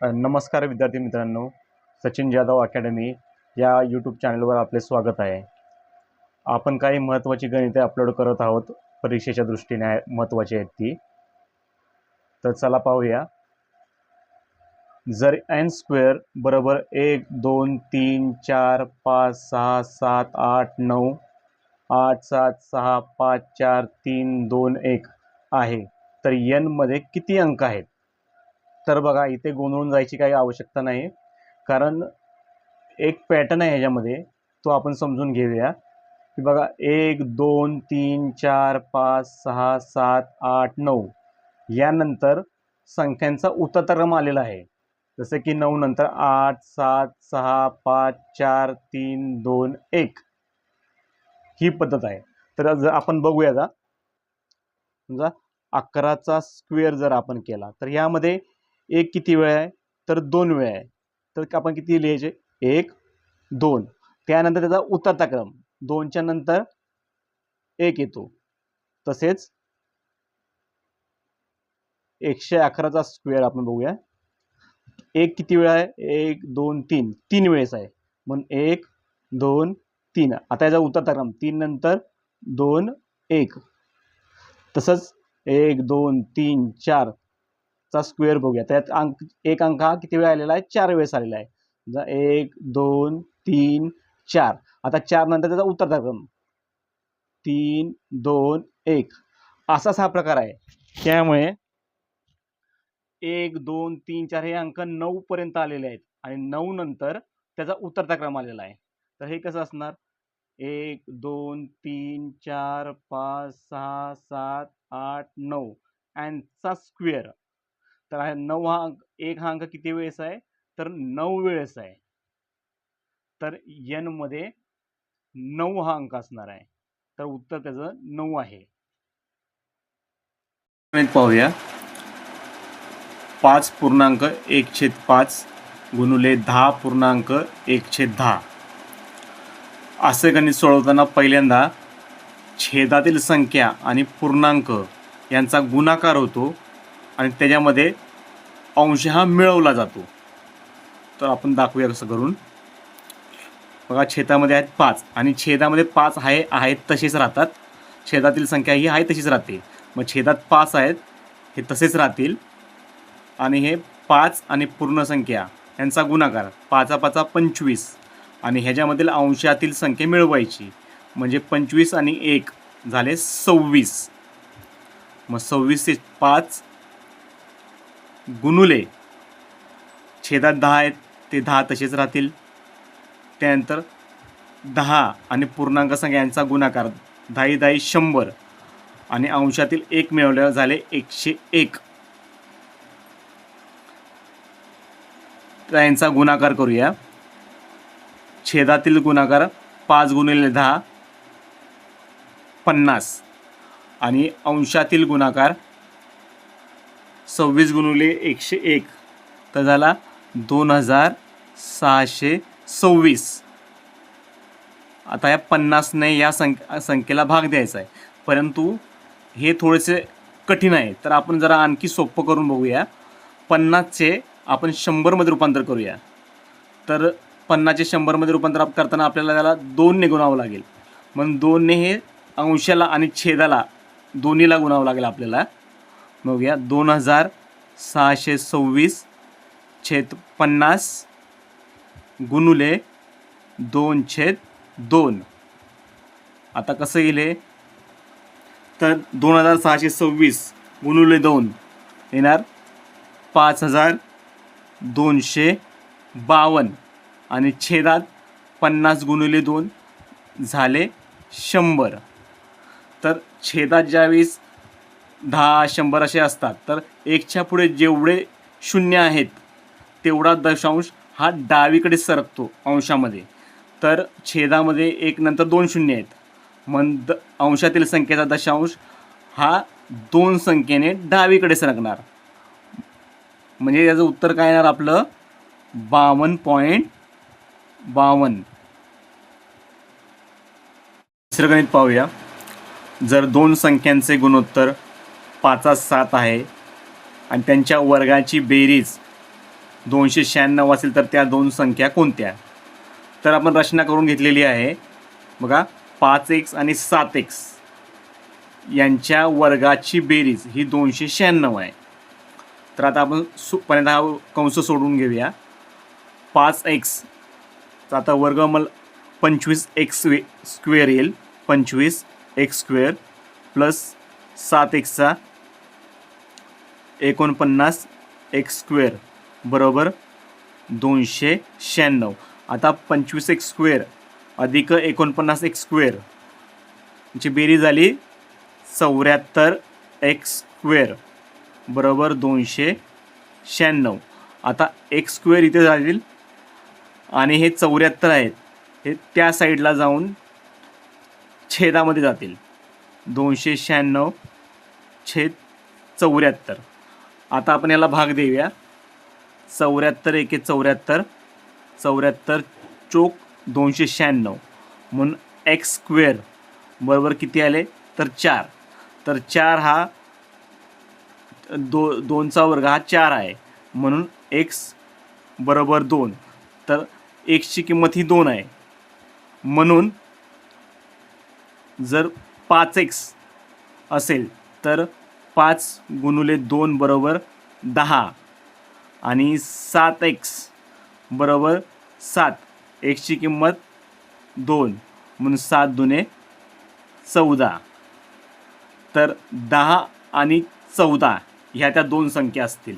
नमस्कार विद्यार्थी मित्रांनो, सचिन जाधव अकॅडमी या यूट्यूब चॅनलवर आपले स्वागत आहे. आपण काही महत्त्वाची गणिते अपलोड करत आहोत. परीक्षेच्या दृष्टीने महत्त्वाची आहेत ती. तर चला पाहूया. जर n² बरोबर 1 2 3 4 5 6 7 8 9 8 7 6 5 4 3 2 1 आहे, तर n मध्ये किती अंक आहेत? तर बघा, इथे गोंधळून जायची काही आवश्यकता नाही, कारण एक पॅटर्न आहे ह्याच्यामध्ये, तो आपण समजून घेऊया. की बघा, 1 2 3 4 5 6 7 8 9 यानंतर संख्यांचा उतरता आलेला आहे. जसं की 9 नंतर 8 7 6 5 4 3 2 1 ही पद्धत आहे. तर जर आपण बघूया, आता समजा 11चा स्क्वेअर जर आपण केला तर यामध्ये 1 किती वेळ आहे? तर 2 वेळ आहे. तर आपण किती लिहायचे? 1 2. त्यानंतर त्याचा उतरता क्रम 2च्या नंतर 1 येतो. तसेच 111चा स्क्वेअर आपण बघूया. 1 किती वेळ आहे? 1 2 3 3 वेळेस आहे, म्हणून 1 2 3. आता याचा उतरता क्रम 3 नंतर 2 1. तसंच 1 2 3 4 चा स्क्वेअर बघूया. त्यात एक अंक हा किती वेळ आलेला आहे? 4 वेळेस आलेला आहे. 1 2 3 4. आता 4 नंतर त्याचा उतरता क्रम 3 2 1 असाच हा प्रकार आहे. त्यामुळे 1 2 3 4 हे अंक 9 पर्यंत आलेले आहेत आणि 9 नंतर त्याचा उतरता क्रम आलेला आहे. तर हे कसं असणार? 1 2 3 4 5 6 7 8 9 यांचा स्क्वेअर. तर 9 हा अंक, एक हा अंक किती वेळेस आहे? तर 9 वेळेस आहे. तर n मध्ये 9 हा अंक असणार आहे. तर उत्तर त्याचं 9 आहे. पाहूया. 5.1/5 गुणिले 10.1/10 असे गणित सोडवताना पहिल्यांदा छेदातील संख्या आणि पूर्णांक यांचा गुणाकार होतो आणि त्याच्यामध्ये अंश हा मिळवला जातो. तर आपण दाखवूया कसं करून. बघा, छेदामध्ये आहेत 5 आणि छेदामध्ये 5 आहेत तसेच राहतात. छेदातील संख्या ही आहे तशीच राहते. मग छेदात 5 आहेत हे तसेच राहतील आणि हे 5 आणि पूर्ण संख्या यांचा गुणाकार 5 5 25 आणि ह्याच्यामधील अंशातील संख्या मिळवायची. म्हणजे 25 आणि 1 झाले 26. मग 26 ते 5 गुणुले छेदात 10 आहेत ते 10 तसेच राहतील. त्यानंतर 10 आणि पूर्णांक संख्या यांचा गुणाकार 10 10 100 आणि अंशातील 1 मिळवल्यावर झाले 101. तर यांचा गुणाकार करूया. छेदातील गुणाकार 5 गुणिले 10 50 आणि अंशातील गुणाकार 26 गुणिले 101 तर झाला 2626. आता या 50ने या संख्येला भाग द्यायचा आहे, परंतु हे थोडेसे कठीण आहे. तर आपण जरा आणखी सोपं करून बघूया. 50चे आपण 100मध्ये रूपांतर करूया. तर 50चे 100मध्ये रूपांतर करताना आपल्याला त्याला 2ने गुणावं लागेल. म्हणून 2ने हे अंशाला आणि छेदाला दोन्हीला गुणावं लागेल आपल्याला. बघूया, 2626 छेद 50 गुणुले 2/2. आता कसं येईल हे? तर 2626 गुणुले 2 येणार 5252 आणि छेदात 50 गुणिले 2 झाले 100. तर छेदात ज्यावेळेस 10 100 असे असतात तर 1च्या पुढे जेवढे शून्य आहेत तेवढा दशांश हा डावीकडे सरकतो अंशामध्ये. तर छेदामध्ये 1 नंतर 2 शून्य आहेत, मग अंशातील संख्येचा दशांश हा 2 संख्येने डावीकडे सरकणार. म्हणजे याचं उत्तर काय येणार आपलं? 52.52. तिसरं गणित पाहूया. जर 2 संख्यांचे गुणोत्तर 5 7 आहे आणि त्यांच्या वर्गाची बेरीज 296 असेल तर त्या दोन संख्या कोणत्या? तर आपण रचना करून घेतलेली आहे बघा. 5x आणि 7x यांच्या वर्गाची बेरीज ही 296 आहे. तर आता आपण पहिल्यांदा हा कंस सोडून घेऊया. 5x तर आता वर्गमूळ 25x स्क्वेअर येईल. 25x square plus 7x 49x square बरोबर 296. आता 25x स्क्वेअर अधिक 49x स्क्वेअर ची बेरीज झाली 74x स्क्वेअर बरोबर 296. आता x स्क्वेअर इथे जाईल आणि हे 74 आहेत, हे त्या साईडला जाऊन छेदामध्ये जातील. 296 छेद 74. आता आपण याला भाग देऊया. 74 एके 74, 74 चोक 296 म्हणून एक्स स्क्वेअर बरोबर किती आले तर 4. तर 4 हा 2चा वर्ग हा 4 आहे म्हणून x बरोबर 2. तर xची किंमत ही 2 आहे. म्हणून जर 5x असेल तर 5 गुणुले 2 बरोबर 10 आणि 7x बरोबर 7. xची किंमत 2 म्हणून 7 दुने 14. तर 10 आणि 14 ह्या त्या दोन संख्या असतील.